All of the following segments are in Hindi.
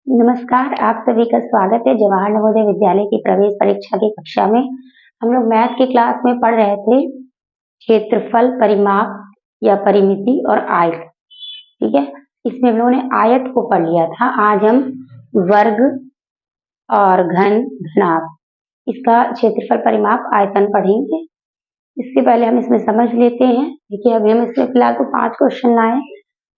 नमस्कार, आप सभी का स्वागत है जवाहर नवोदय विद्यालय की प्रवेश परीक्षा की कक्षा में। हम लोग मैथ की क्लास में पढ़ रहे थे क्षेत्रफल, परिमाप या परिमिति और आयत। ठीक है, इसमें हम लोगों ने आयत को पढ़ लिया था। आज हम वर्ग और घन, घनाभ, इसका क्षेत्रफल, परिमाप, आयतन पढ़ेंगे। इससे पहले हम इसमें समझ लेते हैं। देखिए, अभी हम इसमें फिलहाल तो 5 क्वेश्चन लाए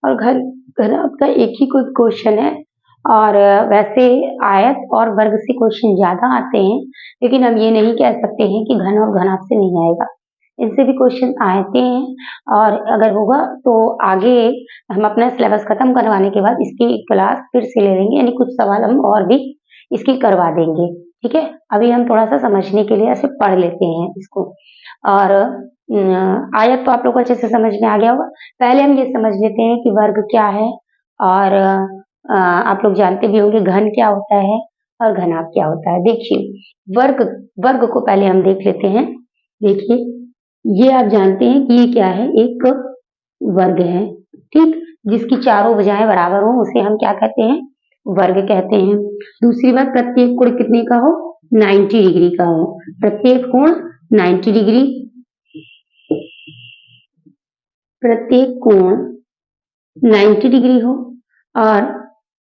और घन, घनाभ का एक ही कोई क्वेश्चन है। और वैसे आयत और वर्ग से क्वेश्चन ज्यादा आते हैं, लेकिन हम ये नहीं कह सकते हैं कि घन और घनाभ से नहीं आएगा। इनसे भी क्वेश्चन आते हैं और अगर होगा तो आगे हम अपना सिलेबस खत्म करवाने के बाद इसकी क्लास फिर से ले लेंगे, यानी कुछ सवाल हम और भी इसकी करवा देंगे। ठीक है, अभी हम थोड़ा सा समझने के लिए ऐसे पढ़ लेते हैं इसको। और आयत तो आप लोग को अच्छे से समझ में आ गया होगा। पहले हम ये समझ लेते हैं कि वर्ग क्या है और आप लोग जानते भी होंगे घन क्या होता है और घनाभ क्या होता है। देखिए, वर्ग वर्ग को पहले हम देख लेते हैं। देखिए, ये आप जानते हैं कि ये क्या है, एक वर्ग है। ठीक, जिसकी चारों भुजाएं बराबर हो उसे हम क्या कहते हैं, वर्ग कहते हैं। दूसरी बात, प्रत्येक कोण कितने का हो, 90 डिग्री का हो। प्रत्येक कोण 90 डिग्री, प्रत्येक कोण 90 डिग्री हो और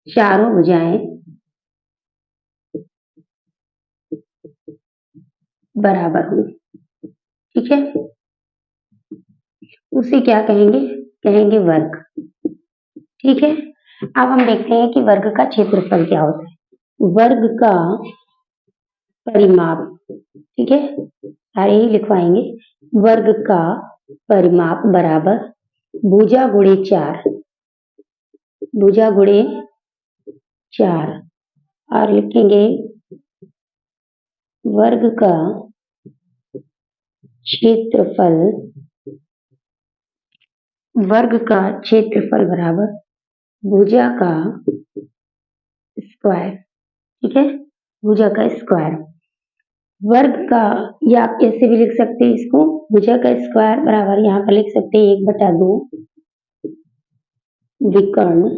चारों भुजाएं बराबर हो। ठीक है, उसे क्या कहेंगे, कहेंगे वर्ग। ठीक है, अब हम देखते हैं कि वर्ग का क्षेत्रफल क्या होता है। वर्ग का परिमाप, ठीक है, सारे ही लिखवाएंगे। वर्ग का परिमाप बराबर भुजा गुणे 4, भुजा गुणे 4, और लिखेंगे वर्ग का क्षेत्रफल, वर्ग का क्षेत्रफल बराबर भुजा का स्क्वायर। ठीक है, भुजा का स्क्वायर। वर्ग का, या आप कैसे भी लिख सकते हैं इसको, भुजा का स्क्वायर बराबर यहाँ पर लिख सकते हैं 1/2 विकर्ण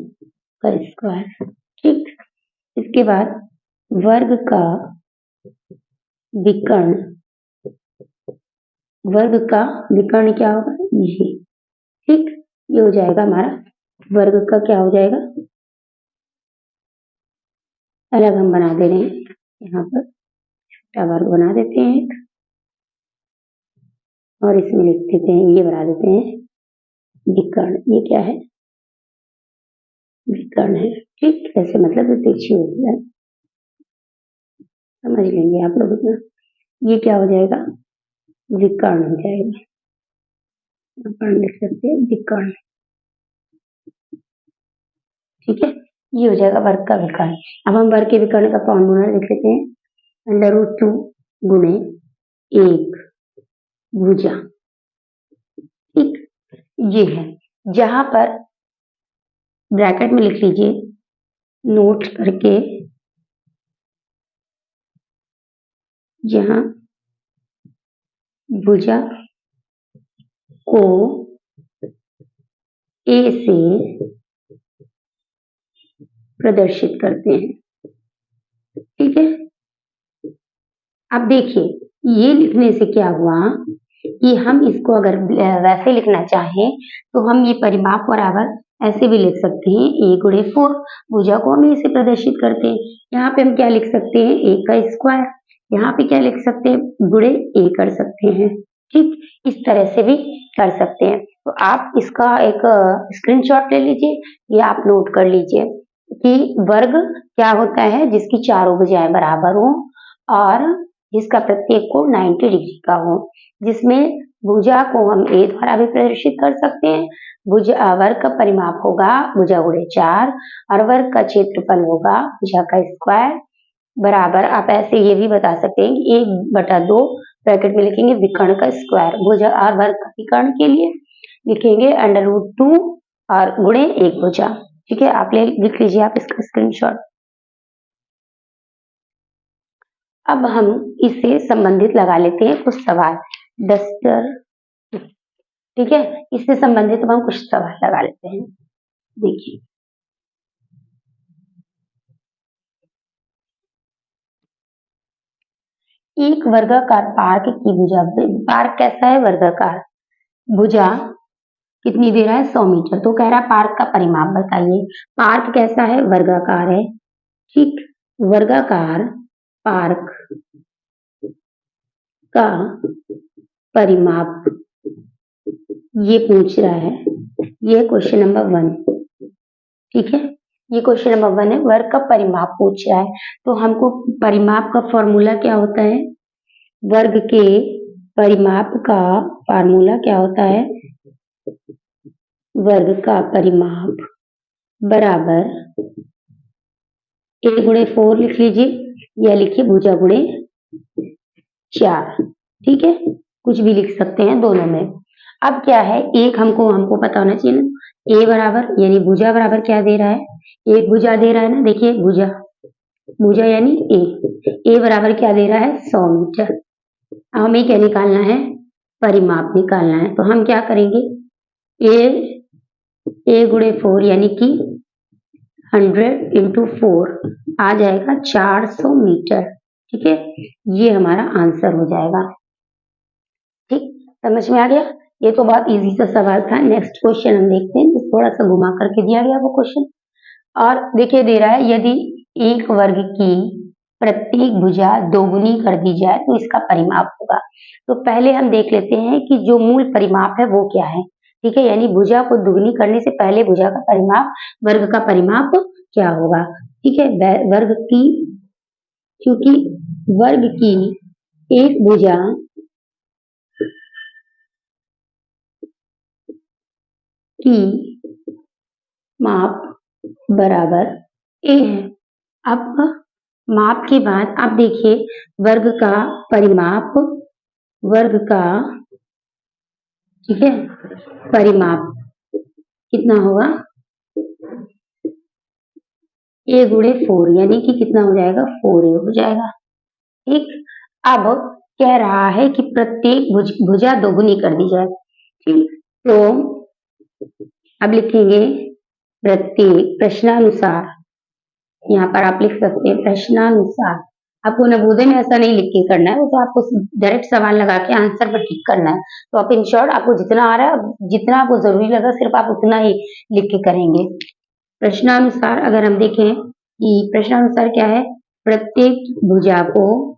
का स्क्वायर। ठीक, इसके बाद वर्ग का विकर्ण, वर्ग का विकर्ण क्या होगा, ये। ठीक, ये हो जाएगा हमारा वर्ग का, क्या हो जाएगा, अलग हम बना दे रहे हैं, यहाँ पर छोटा वर्ग बना देते हैं एक, और इसमें लिख देते हैं, ये बना देते हैं विकर्ण। ये क्या है, विकर्ण है। ठीक, ऐसे मतलब तिरछी होती है, समझ लेंगे आप लोग इतना। ये क्या हो जाएगा, विकर्ण हो जाएगा, विकर्ण लिख सकते हैं, विकर्ण। ठीक है, ये हो जाएगा वर्ग का विकर्ण। अब हम वर्ग के विकर्ण का फॉर्मूला लिख लेते हैं, √2 गुणे 1 भुजा। ठीक, ये है। जहां पर ब्रैकेट में लिख लीजिए, नोट करके, जहां भुजा को ए से प्रदर्शित करते हैं। ठीक है, अब देखिए, ये लिखने से क्या हुआ कि हम इसको अगर वैसे लिखना चाहें तो हम ये परिमाप बराबर ऐसे भी लिख सकते हैं, a गुणे 4। भुजा को हम ऐसे प्रदर्शित करते हैं। यहाँ पे हम क्या लिख सकते हैं, a का स्क्वायर। यहाँ पे क्या लिख सकते हैं, गुणे a कर सकते हैं। ठीक, इस तरह से भी कर सकते हैं। तो आप इसका एक स्क्रीनशॉट ले लीजिए या आप नोट कर लीजिए कि वर्ग क्या होता है, जिसकी चारों भुजाएं बराबर हो और जिसका प्रत्येक कोण 90 डिग्री का हो, जिसमें भुजा को हम a द्वारा भी प्रदर्शित कर सकते हैं। भुजा, वर्ग का परिमाप होगा भुजा गुणे 4 और वर्ग का क्षेत्रफल होगा भुजा का स्क्वायर बराबर, आप ऐसे ये भी बता सकते हैं कि 1/2 ब्रैकेट में लिखेंगे विकर्ण का स्क्वायर। भुजा और वर्ग का विकर्ण के लिए लिखेंगे √2 और गुणे 1 भुजा। ठीक है, आप लिख लीजिए आप इसका स्क्रीनशॉट। अब हम इससे संबंधित लगा लेते हैं कुछ सवाल, डस्टर। ठीक है, इससे संबंधित हम कुछ सवाल लगा लेते हैं। देखिए, एक वर्गाकार पार्क की भुजा, पार्क कैसा है, वर्गाकार, भुजा कितनी दे रहा है, 100 मीटर। तो कह रहा है पार्क का परिमाप बताइए। पार्क कैसा है, वर्गाकार है, ठीक, वर्गाकार पार्क का परिमाप ये पूछ रहा है, ये क्वेश्चन नंबर 1, ठीक है, ये क्वेश्चन नंबर 1 है, वर्ग का परिमाप पूछ रहा है। तो हमको परिमाप का फॉर्मूला क्या होता है, वर्ग के परिमाप का फार्मूला क्या होता है, वर्ग का परिमाप बराबर a गुणे 4 लिख लीजिए या लिखिए भुजा गुणे 4, ठीक है, कुछ भी लिख सकते हैं दोनों में। अब क्या है, एक हमको पता होना चाहिए ना, a बराबर यानी भुजा बराबर क्या दे रहा है, एक भुजा दे रहा है ना, देखिए भुजा यानी a बराबर क्या दे रहा है, 100 मीटर। हमें क्या निकालना है, परिमाप निकालना है। तो हम क्या करेंगे, a गुणे 4 यानी कि 100 इंटू 4 आ जाएगा 400 मीटर, ठीक है, ये हमारा आंसर हो जाएगा। ठीक, समझ में आ गया, ये तो बहुत इजी सा सवाल था। नेक्स्ट क्वेश्चन हम देखते हैं, थोड़ा सा घुमा करके दिया गया वो क्वेश्चन, और देखिए दे रहा है यदि एक वर्ग की प्रत्येक भुजा दोगुनी कर दी जाए तो इसका परिमाप होगा। तो पहले हम देख लेते हैं कि जो मूल परिमाप है वो क्या है, ठीक है, यानी भुजा को दुगनी करने से पहले भुजा का परिमाप, वर्ग का परिमाप क्या होगा, ठीक है, वर्ग की, क्योंकि वर्ग की एक भुजा की माप बराबर a है। अब माप के बाद आप देखिए वर्ग का परिमाप, वर्ग का, ठीक है, परिमाप कितना होगा, a गुणे 4 यानी कि कितना हो जाएगा, 4a हो जाएगा। ठीक, अब कह रहा है कि प्रत्येक भुजा दोगुनी कर दी जाए, ठीक, तो अब लिखेंगे प्रत्येक, प्रश्नानुसार, यहाँ पर आप लिख सकते हैं प्रश्नानुसार। आपको नवोदय में ऐसा नहीं लिख के करना है, वो तो आपको डायरेक्ट सवाल लगा के आंसर पर टिक करना है। तो आप इन शॉर्ट आपको जितना आ रहा है, जितना आपको जरूरी लगा सिर्फ आप उतना ही लिख के करेंगे। प्रश्नानुसार अगर हम देखें कि प्रश्नानुसार क्या है, प्रत्येक भुजा को,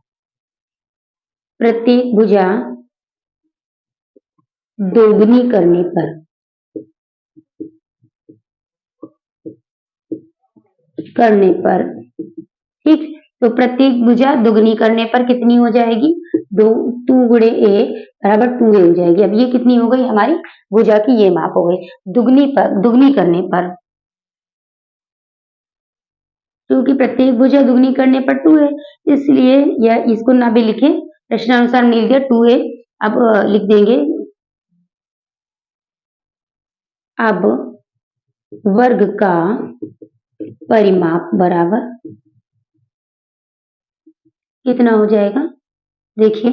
प्रत्येक भुजा दोगुनी करने पर, ठीक, तो प्रत्येक भुजा दुगनी करने पर कितनी हो जाएगी, 2 गुणे a बराबर 2a हो जाएगी। अब ये कितनी हो गई हमारी भुजा की, ये माप हो गई दुगनी करने पर, क्योंकि प्रत्येक भुजा दुगनी करने पर 2 है, इसलिए यह इसको ना भी लिखे, प्रश्नानुसार मिल गया 2a। अब लिख देंगे, अब वर्ग का परिमाप बराबर कितना हो जाएगा, देखिए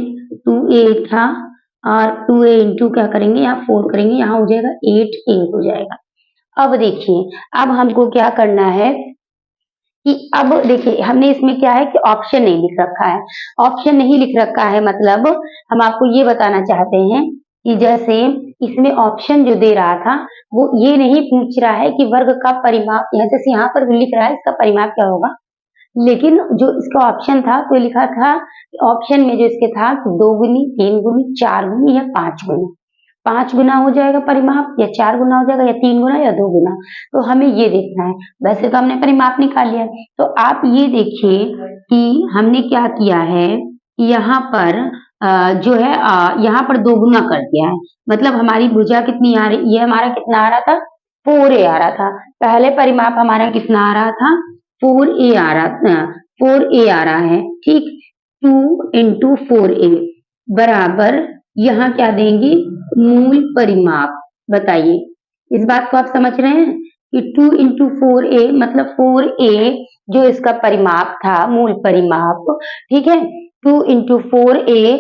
2a था और 2a इंटू क्या करेंगे, यहाँ 4 करेंगे, यहाँ हो जाएगा 8a हो जाएगा। अब देखिए, अब हमको क्या करना है कि अब देखिए हमने इसमें क्या है कि ऑप्शन नहीं लिख रखा है, ऑप्शन नहीं लिख रखा है मतलब हम आपको ये बताना चाहते हैं कि जैसे इसमें ऑप्शन जो दे रहा था वो ये नहीं पूछ रहा है कि वर्ग का परिमाप, जैसे यहाँ पर लिख रहा है इसका परिमाप क्या होगा, लेकिन जो इसका ऑप्शन था तो लिखा था, ऑप्शन में जो इसके था 2 गुनी, 3 गुनी, 4 गुनी या 5 गुनी, 5 गुना हो जाएगा परिमाप, या 4 गुना हो जाएगा, या 3 गुना या 2 गुना। तो हमें ये देखना है, वैसे तो हमने परिमाप निकाल लिया है। तो आप ये देखिए कि हमने क्या किया है, यहाँ पर जो है यहाँ पर 2 गुना कर दिया है, मतलब हमारी भुजा कितनी आ रही, ये हमारा कितना आ रहा था, 4a आ रहा था। पहले परिमाप हमारा कितना आ रहा था, 4a आ रहा था, 4a आ रहा है, ठीक, 2 इंटू 4a बराबर यहाँ क्या देंगे, मूल परिमाप। बताइए इस बात को आप समझ रहे हैं कि 2 इंटू 4a मतलब 4a जो इसका परिमाप था, मूल परिमाप, ठीक है, 2 इंटू 4a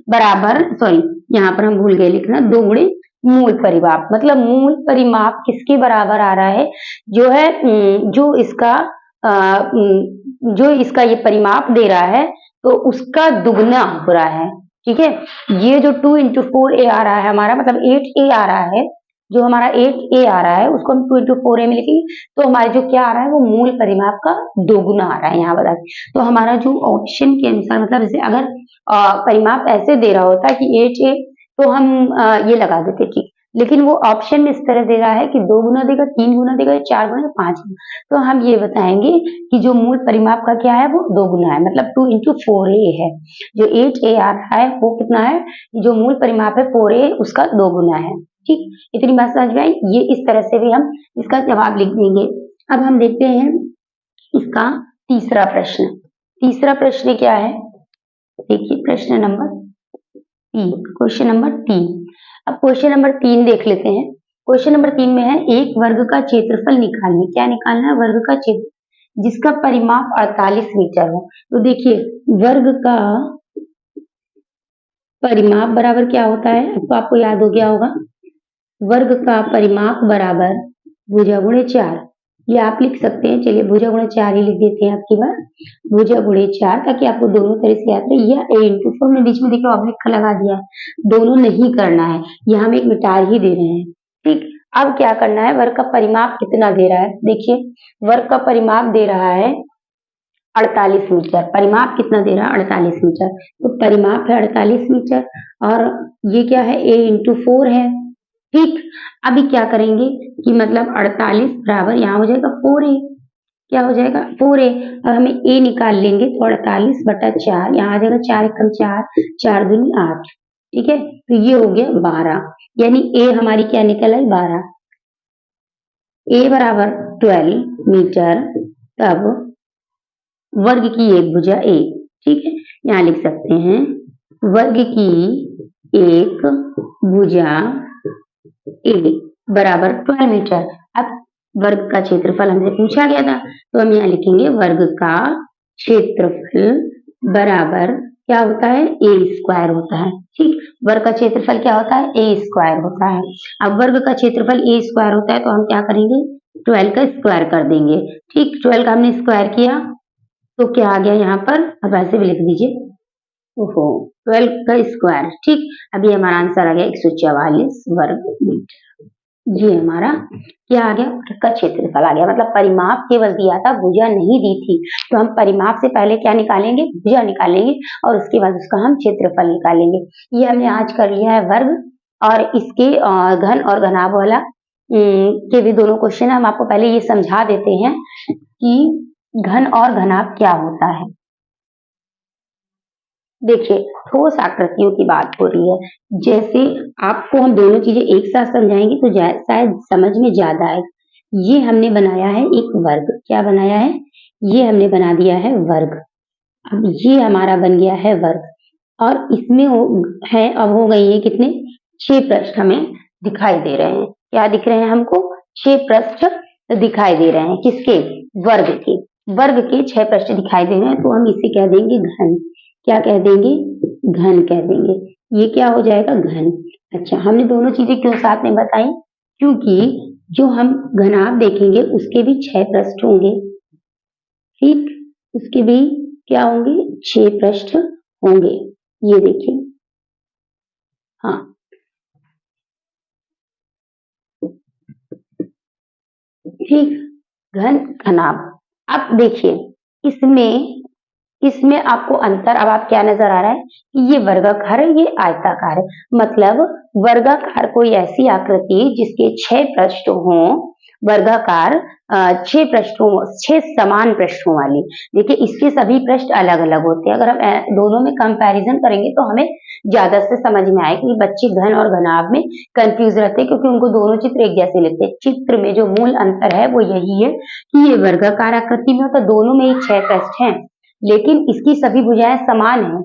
बराबर, सॉरी यहाँ पर हम भूल गए लिखना, 2 गुणे मूल परिमाप, मतलब मूल परिमाप किसके बराबर आ रहा है, जो है जो इसका ये परिमाप दे रहा है तो उसका दुगना हो रहा है। ठीक है, ये जो 2 into 4a आ रहा है हमारा, मतलब 8a आ रहा है, जो हमारा 8a आ रहा है उसको हम 2 into 4a में लिखेंगे, तो हमारे जो क्या आ रहा है वो मूल परिमाप का दोगुना आ रहा है यहाँ बता। तो हमारा जो ऑप्शन के अनुसार, मतलब जैसे अगर परिमाप ऐसे दे रहा होता कि 8a, तो हम ये लगा देते, ठीक। लेकिन वो ऑप्शन में इस तरह दे रहा है कि 2 गुना देगा, 3 गुना देगा, 4 गुना, 5 गुना, तो हम ये बताएंगे कि जो मूल परिमाप का क्या है वो 2 गुना है, मतलब 2 into 4a है। जो 8a आ रहा है वो कितना है, जो मूल परिमाप है 4a उसका 2 गुना है। ठीक, इतनी बात समझ में आई। ये इस तरह से भी हम इसका जवाब लिख देंगे। अब हम देखते हैं इसका तीसरा प्रश्न। तीसरा प्रश्न क्या है, देखिए प्रश्न नंबर 3, क्वेश्चन नंबर 3। अब क्वेश्चन नंबर 3 देख लेते हैं। क्वेश्चन नंबर 3 में है एक वर्ग का क्षेत्रफल निकालने। क्या निकालना है, वर्ग का क्षेत्र जिसका परिमाप 48 मीटर हो। तो देखिए वर्ग का परिमाप बराबर क्या होता है, तो आपको याद हो गया होगा, वर्ग का परिमाप बराबर भुजा गुणे 4। ये आप लिख सकते हैं, चलिए भुजा गुणे 4 ही लिख देते हैं आपकी बार, भुजा गुणे 4, ताकि आपको दोनों तरह से याद रहे। या a into 4 में बीच में देखिए ऑब्लिक का लगा दिया है, दोनों नहीं करना है, यहाँ हम एक मिटा ही दे रहे हैं। ठीक, अब क्या करना है, वर्ग का परिमाप कितना दे रहा है, देखिए वर्ग का परिमाप दे रहा है 48 मीटर। परिमाप कितना दे रहा है, 48 मीटर। तो परिमाप है 48 मीटर और ये क्या है, a into 4 है। ठीक, अभी क्या करेंगे कि मतलब 48 बराबर यहाँ हो जाएगा 4a, क्या हो जाएगा 4a, और हमें a निकाल लेंगे तो 48 बटा 4, यहाँ आ जाएगा 4 एकम 4, 4 दूनी 8। ठीक है, तो ये हो गया 12, यानी a हमारी क्या निकल आई 12। a बराबर 12 मीटर, तब वर्ग की एक भुजा a। ठीक है, यहाँ लिख सकते हैं वर्ग की एक भुजा a बराबर 12 मीटर। अब वर्ग का क्षेत्रफल हमसे पूछा गया था, तो हम यहाँ लिखेंगे वर्ग का क्षेत्रफल बराबर क्या होता है, a स्क्वायर होता है। ठीक, वर्ग का क्षेत्रफल क्या होता है, a स्क्वायर होता है। अब वर्ग का क्षेत्रफल a स्क्वायर होता है तो हम क्या करेंगे, 12 का स्क्वायर कर देंगे। ठीक, 12 का हमने स्क्वायर किया तो क्या आ गया यहाँ पर, अब ऐसे भी लिख दीजिए, ओहो 12 का स्क्वायर। ठीक, अभी हमारा आंसर आ गया 144 वर्ग मीटर। ये हमारा क्या आ गया, वर्ग का क्षेत्रफल आ गया। मतलब परिमाप केवल दिया था, भुजा नहीं दी थी, तो हम परिमाप से पहले क्या निकालेंगे, भुजा निकालेंगे और उसके बाद उसका हम क्षेत्रफल निकालेंगे। ये हमने आज कर लिया है वर्ग, और इसके घन और घनाभ वाला के भी दोनों क्वेश्चन हम आपको पहले ये समझा देते हैं कि घन और घनाभ क्या होता है। देखिए ठोस आकृतियों की बात हो रही है, जैसे आपको हम दोनों चीजें एक साथ समझाएंगे तो शायद समझ में ज्यादा आएगा। ये हमने बनाया है एक वर्ग, क्या बनाया है, ये हमने बना दिया है वर्ग। अब ये हमारा बन गया है वर्ग, और इसमें है अब हो गई है कितने, 6 पृष्ठ हमें दिखाई दे रहे हैं। क्या दिख रहे हैं हमको, 6 पृष्ठ दिखाई दे रहे हैं, किसके, वर्ग के। वर्ग के 6 पृष्ठ दिखाई दे रहे हैं, तो हम इसे कह देंगे घन। क्या कह देंगे, घन कह देंगे। ये क्या हो जाएगा, घन। अच्छा, हमने दोनों चीजें क्यों साथ में बताई, क्योंकि जो हम घनाभ देखेंगे उसके भी 6 पृष्ठ होंगे। ठीक, उसके भी क्या होंगे, 6 पृष्ठ होंगे। ये देखिए, हाँ ठीक, घन घनाभ। अब देखिए इसमें आपको अंतर, अब आप क्या नजर आ रहा है कि ये वर्गाकार है, ये आयताकार है। मतलब वर्गाकार कोई ऐसी आकृति जिसके 6 पृष्ठ हों, वर्गाकार 6 पृष्ठों, 6 समान पृष्ठों वाली। देखिए इसके सभी पृष्ठ अलग अलग होते हैं, अगर हम दोनों में कंपैरिजन करेंगे तो हमें ज्यादा से समझ में आए, क्योंकि बच्चे घन और घनाभ में कंफ्यूज रहते हैं, क्योंकि उनको दोनों चित्र एक जैसे लगते हैं। चित्र में जो मूल अंतर है वो यही है कि ये वर्गाकार आकृति में होता, दोनों में ही 6 पृष्ठ हैं, लेकिन इसकी सभी भुजाएं समान हैं,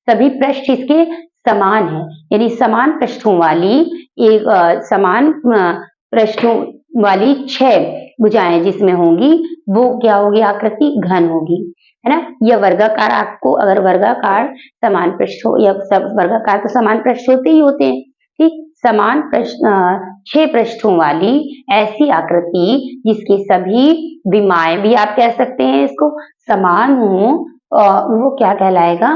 सभी पृष्ठ इसके समान हैं, यानी समान पृष्ठों वाली एक समान पृष्ठों वाली 6 भुजाएं जिसमें होंगी वो क्या होगी, आकृति घन होगी, है ना। यह वर्गाकार, आपको अगर वर्गाकार समान पृष्ठ हो, या सब वर्गाकार तो समान पृष्ठ होते ही होते हैं, ठीक, समान पृष्ठ 6 पृष्ठों वाली ऐसी आकृति जिसकी सभी विमाएं भी आप कह सकते हैं इसको समान हो, वो क्या कहलाएगा,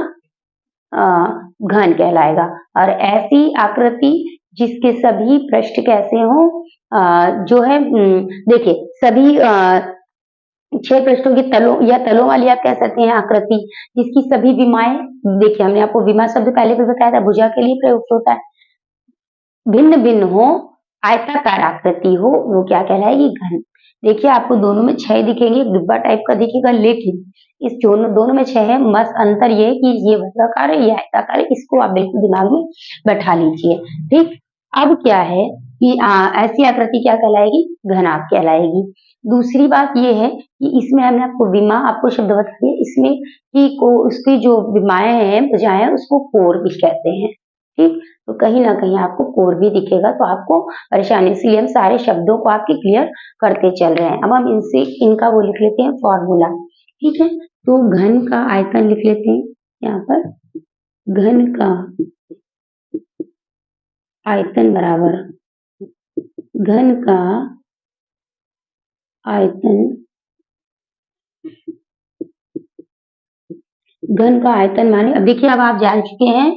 घन कहलाएगा। और ऐसी आकृति जिसके सभी पृष्ठ कैसे हों, जो है देखिए सभी 6 पृष्ठों की तलों या तलों वाली आप कह सकते हैं आकृति जिसकी सभी विमाएं, देखिए हमने आपको विमा शब्द पहले भी बताया था, भुजा के लिए प्रयुक्त होता है, भिन्न भिन्न हो, आयताकार आकृति हो, वो क्या कहलाएगी, घन। देखिए आपको दोनों में 6 दिखेंगे, एक डिब्बा टाइप का दिखेगा, लेकिन इस दोनों में 6 है, बस अंतर ये है कि ये वर्गाकार है, ये आयताकार है, इसको आप बिल्कुल दिमाग में बैठा लीजिए। ठीक, अब क्या है कि ऐसी आकृति क्या कहलाएगी, घनाभ कहलाएगी। दूसरी बात ये है कि इसमें हमने आपको विमा आपको शब्द बता दिया, इसमें कि को उसकी जो विमाएं हैं, भुजाएं हैं, उसको कोर भी कहते हैं। ठीक, तो कहीं ना कहीं आपको कोर भी दिखेगा तो आपको परेशानी, इसलिए हम सारे शब्दों को आपके क्लियर करते चल रहे हैं। अब हम इनसे इनका वो लिख लेते हैं फॉर्मूला। ठीक है, तो घन का आयतन लिख लेते हैं यहाँ पर, घन का आयतन बराबर घन का आयतन, घन का आयतन माने, अब देखिए अब आप जान चुके हैं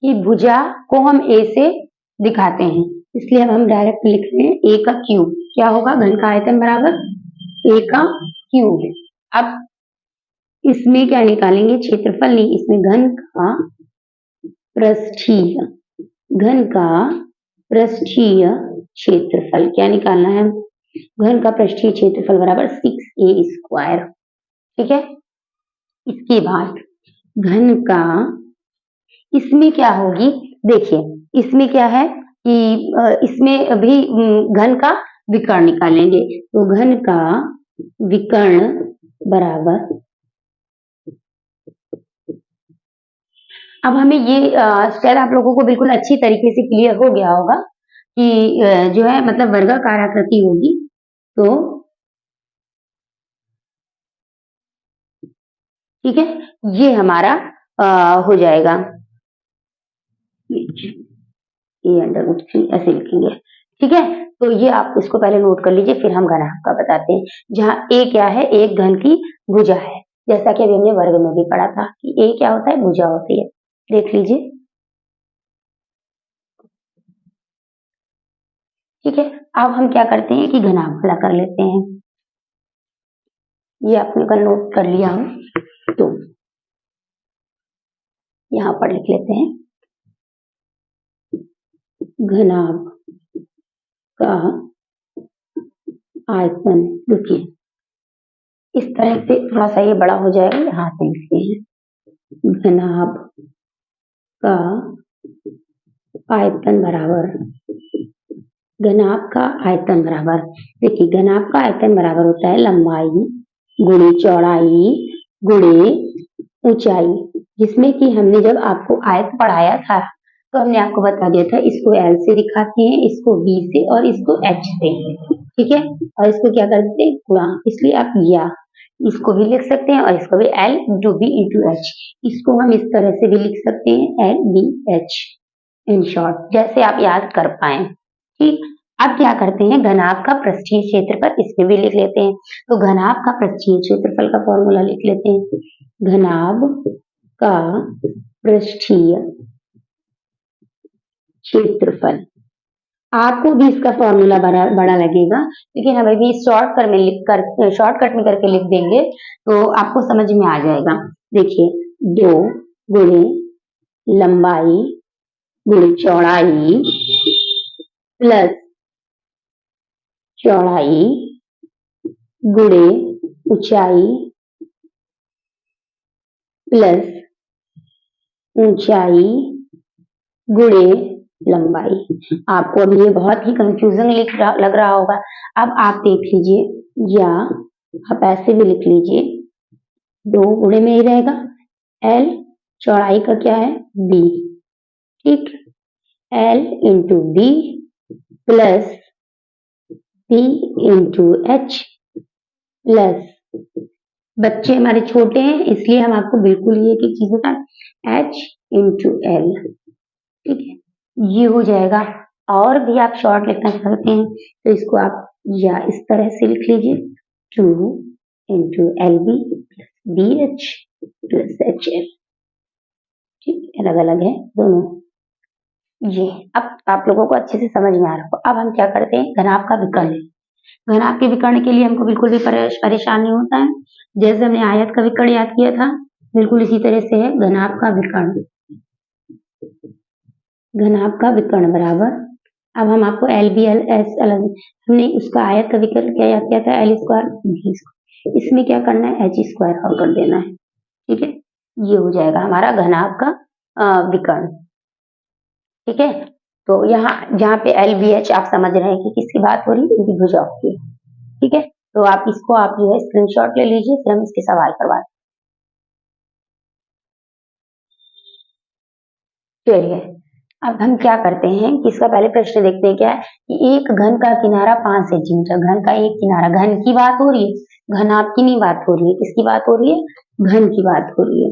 कि भुजा को हम ए से दिखाते हैं, इसलिए अब हम डायरेक्ट लिख रहे हैं ए का क्यूब। क्या होगा, घन का आयतन बराबर ए का क्यूब। अब इसमें क्या निकालेंगे, क्षेत्रफल नहीं, इसमें घन का पृष्ठीय, घन का पृष्ठीय क्षेत्रफल क्या निकालना है, घन का पृष्ठीय क्षेत्रफल बराबर 6a²। ठीक है, इसके बाद घन का, इसमें क्या होगी, देखिए इसमें क्या है कि इसमें भी घन का विकर्ण निकालेंगे, तो घन का विकर्ण बराबर, अब हमें ये शायद आप लोगों को बिल्कुल अच्छी तरीके से क्लियर हो गया होगा कि जो है मतलब वर्गाकार आकृति होगी, तो ठीक है, ये हमारा हो जाएगा, ये √3 ऐसे लिखेंगे। ठीक है, तो ये आप इसको पहले नोट कर लीजिए, फिर हम घनाभ का बताते हैं। जहाँ ए क्या है, एक घन की भुजा है, जैसा कि अभी हमने वर्ग में भी पढ़ा था कि ए क्या होता है, भुजा होती है, देख लीजिए। ठीक है, अब हम क्या करते हैं कि घनाभ वाला कर लेते हैं, ये आपने कल नोट कर लिया हो तो यहाँ पर लिख लेते हैं, घनाभ का आयतन, देखिए इस तरह से थोड़ा सा ये बड़ा हो जाएगा, यहाँ से लिखते हैं, घनाभ का आयतन बराबर, घनाभ का आयतन बराबर, देखिए घनाभ का आयतन बराबर होता है लंबाई गुणे चौड़ाई गुणे ऊंचाई, जिसमें कि हमने जब आपको आयत पढ़ाया था तो हमने आपको बता दिया था, इसको L से दिखाते हैं, इसको B से और इसको H से। ठीक है, और इसको क्या करते हैं, गुणा, इसलिए आप या इसको भी लिख सकते हैं और इसको भी L × B × H, इसको हम इस तरह से भी लिख सकते हैं LBH इन शॉर्ट, जैसे आप याद कर पाए। ठीक, अब क्या करते हैं, घनाभ का पृष्ठीय क्षेत्रफल इसमें भी लिख लेते हैं, तो घनाभ का पृष्ठीय क्षेत्रफल का फॉर्मूला लिख लेते हैं, घनाभ का पृष्ठीय क्षेत्रफल, आपको भी इसका फॉर्मूला बड़ा लगेगा, लेकिन हमें भी शॉर्टकट में करके लिख देंगे तो आपको समझ में आ जाएगा। देखिए 2 गुणे लंबाई गुणे चौड़ाई प्लस चौड़ाई गुणे ऊंचाई प्लस ऊंचाई गुणे लंबाई। आपको अभी ये बहुत ही कंफ्यूजिंग लग रहा होगा, अब आप देख लीजिए या आप ऐसे भी लिख लीजिए, 2 गुणे में ही रहेगा, L चौड़ाई का क्या है B, ठीक, L × B plus B × H plus, बच्चे हमारे छोटे हैं इसलिए हम आपको बिल्कुल ये एक चीज बता, H × L, ठीक है, ये हो जाएगा। और भी आप शॉर्ट लिखना चाहते हैं तो इसको आप या इस तरह से लिख लीजिए, 2 × LB BH प्लस HL। ठीक, अलग अलग है दोनों। ये अब आप लोगों को अच्छे से समझ में आ रहा हो। अब हम क्या करते हैं, घनाभ का विकर्ण। घनाभ के विकर्ण के लिए हमको बिल्कुल भी परेशान नहीं होता है। जैसे हमने आयत का विकर्ण याद किया था, बिल्कुल इसी तरह से है घनाभ का विकर्ण। घनाभ का विकर्ण बराबर, अब हम आपको LBLS अलग, हमने उसका आयत का विकर्ण क्या याद किया था, L स्क्वायर B स्क्वायर। इसमें क्या करना है, H स्क्वायर और कर देना है। ठीक है, ये हो जाएगा हमारा घनाभ का विकर्ण। ठीक है, तो यहाँ जहाँ पे LBH आप समझ रहे हैं कि किसकी बात हो रही है, इनकी भुजाओं की। ठीक है, तो आप इसको आप जो है स्क्रीनशॉट ले लीजिए, फिर हम इसके सवाल करवाते हैं। चलिए, अब हम क्या करते हैं कि इसका पहले प्रश्न देखते हैं। क्या है कि एक घन का किनारा 5 सेंटीमीटर, घन का एक किनारा, घन की बात हो रही है, घनाभ की नहीं बात हो रही है, किसकी बात हो रही है, घन की बात हो रही है।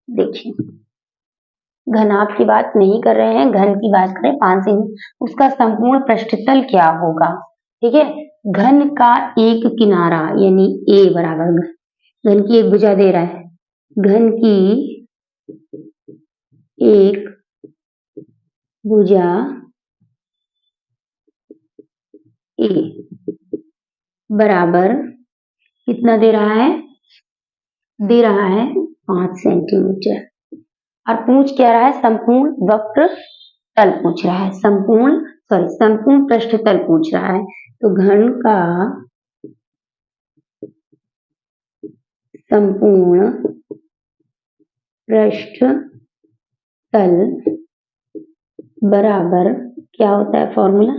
देखिए, घनाभ की बात नहीं कर रहे हैं, घन की बात कर रहे हैं। 5 सेंटीमीटर, उसका संपूर्ण पृष्ठतल क्या होगा। ठीक है, घन का एक किनारा यानी A बराबर, घन की एक भुजा दे रहा है, घन की एक भुजा A बराबर कितना दे रहा है, 5 सेंटीमीटर। और पूछ क्या रहा है, संपूर्ण वक्र तल पूछ रहा है, संपूर्ण पृष्ठतल पूछ रहा है। तो घन का संपूर्ण पृष्ठतल बराबर क्या होता है फॉर्मूला,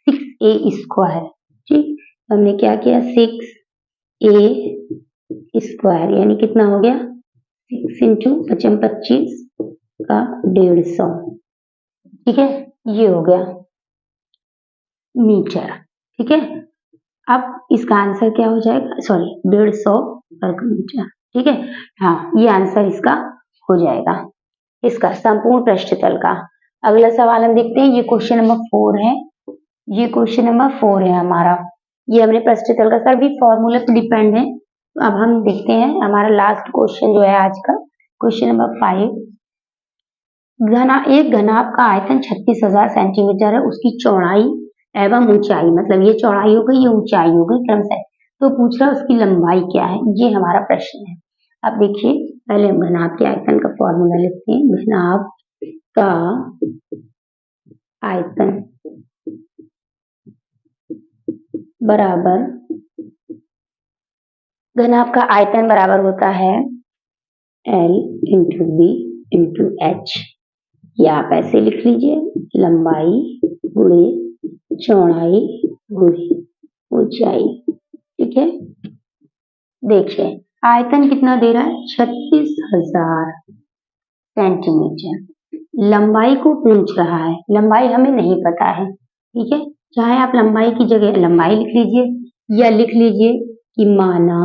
6A स्क्वायर। ठीक, हमने क्या किया, 6A स्क्वायर यानी कितना हो गया, 6 इंटू 25 का 150। ठीक है, ये हो गया मीटर। ठीक है, अब इसका आंसर क्या हो जाएगा, सॉरी 150 वर्ग मीटर। ठीक है, हाँ ये आंसर इसका हो जाएगा, इसका संपूर्ण पृष्ठतल का। अगला सवाल हम देखते हैं, ये क्वेश्चन नंबर 4 है, ये क्वेश्चन नंबर 4 है हमारा। ये हमने पृष्ठतल का सर भी फॉर्मूला पे डिपेंड है। तो अब हम देखते हैं हमारा लास्ट क्वेश्चन जो है आज का, क्वेश्चन नंबर 5। एक घनाभ का आयतन 36,000 सेंटीमीटर है, उसकी चौड़ाई एवं ऊंचाई, मतलब ये चौड़ाई हो गई, ये ऊंचाई हो गई क्रमशः। तो पूछ रहा है उसकी लंबाई क्या है, ये हमारा प्रश्न है। अब देखिए, पहले हम घनाभ के आयतन का फॉर्मूला लिखते हैं। घनाभ का आयतन बराबर, घनाभ का आयतन बराबर होता है L into B into H, या आप ऐसे लिख लीजिए, लंबाई गुणे चौड़ाई गुणे ऊंचाई। ठीक है, देखिए आयतन कितना दे रहा है, 36,000 सेंटीमीटर। लंबाई को पूछ रहा है, लंबाई हमें नहीं पता है। ठीक है, चाहे आप लंबाई की जगह लंबाई लिख लीजिए या लिख लीजिए कि माना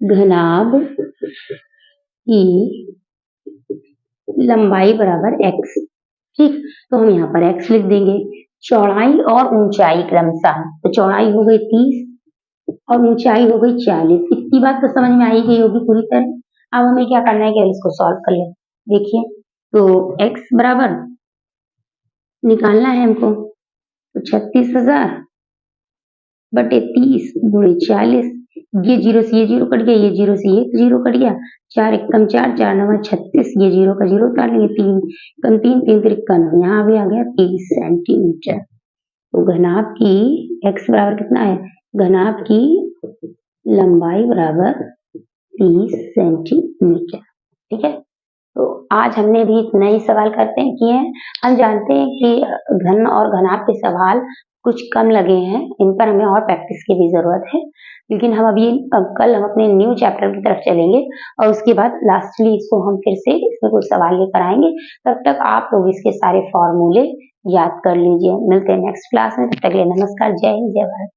घनाभ की लंबाई बराबर x। ठीक, तो हम यहाँ पर x लिख देंगे। चौड़ाई और ऊंचाई क्रमशः, तो चौड़ाई हो गई 30 और ऊंचाई हो गई 40। इतनी बात तो समझ में आई गई होगी पूरी तरह। अब हमें क्या करना है कि इसको सॉल्व कर ले। देखिए, तो x बराबर निकालना है हमको, तो 36,000 बटे 30 गुणे 40, ये जीरो से ये जीरो कट गया, ये जीरो से ये जीरो कट गया, 4 एकम 4, 4 9 36, ये जीरो का जीरो काट लेंगे, 3 कम 3, 3 3 यहाँ भी आ गया 30 सेंटीमीटर। तो घनाभ की x बराबर कितना है, घनाभ की लंबाई बराबर 30 सेंटीमीटर। ठीक है, तो आज हमने भी इतना ही सवाल करते हैं किए हैं। हम जानते हैं कि घन और घनाभ के सवाल कुछ कम लगे हैं, इन पर हमें और प्रैक्टिस की भी जरूरत है। लेकिन हम अभी कल हम अपने न्यू चैप्टर की तरफ चलेंगे और उसके बाद लास्टली इसको हम फिर से इसमें कुछ सवाल लेकर आएंगे। तब तक आप लोग इसके सारे फॉर्मूले याद कर लीजिए। मिलते हैं नेक्स्ट क्लास में, तब तक के लिए नमस्कार, जय हिंद, जय भारत।